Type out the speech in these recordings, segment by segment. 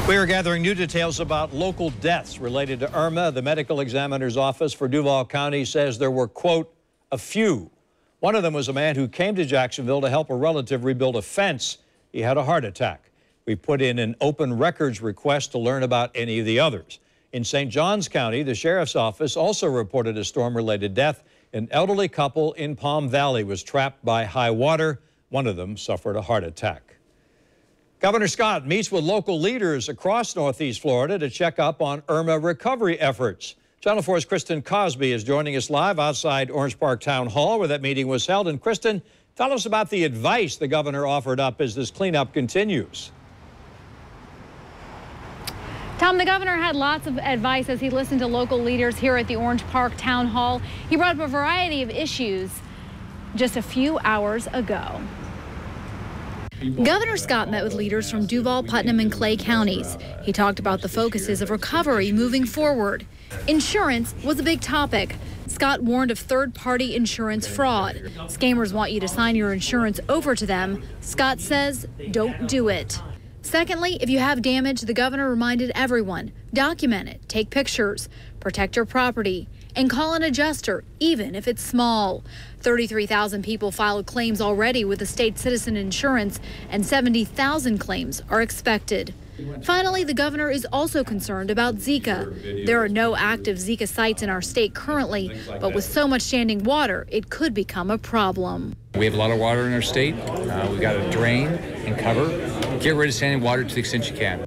We are gathering new details about local deaths related to Irma. The medical examiner's office for Duval County says there were, quote, a few. One of them was a man who came to Jacksonville to help a relative rebuild a fence. He had a heart attack. We put in an open records request to learn about any of the others. In St. Johns County, the sheriff's office also reported a storm-related death. An elderly couple in Palm Valley was trapped by high water. One of them suffered a heart attack. Governor Scott meets with local leaders across Northeast Florida to check up on Irma recovery efforts. Channel 4's Kristen Cosby is joining us live outside Orange Park Town Hall where that meeting was held. And Kristen, tell us about the advice the governor offered up as this cleanup continues. Tom, the governor had lots of advice as he listened to local leaders here at the Orange Park Town Hall. He brought up a variety of issues just a few hours ago. Governor Scott met with leaders from Duval, Putnam, and Clay counties. He talked about the focuses of recovery moving forward. Insurance was a big topic. Scott warned of third-party insurance fraud. Scammers want you to sign your insurance over to them. Scott says, don't do it. Secondly, if you have damage, the governor reminded everyone, document it, take pictures, protect your property, and call an adjuster, even if it's small. 33,000 people filed claims already with the state citizen insurance, and 70,000 claims are expected. Finally, the governor is also concerned about Zika. There are no active Zika sites in our state currently, but with so much standing water, it could become a problem. We have a lot of water in our state. We've got to drain and cover. Get rid of standing water to the extent you can.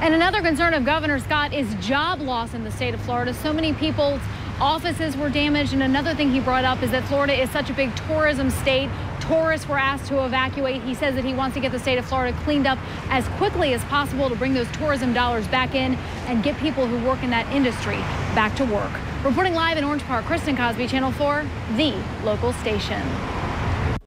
And another concern of Governor Scott is job loss in the state of Florida. So many people's offices were damaged. And another thing he brought up is that Florida is such a big tourism state. Tourists were asked to evacuate. He says that he wants to get the state of Florida cleaned up as quickly as possible to bring those tourism dollars back in and get people who work in that industry back to work. Reporting live in Orange Park, Kristen Cosby, Channel 4, the local station.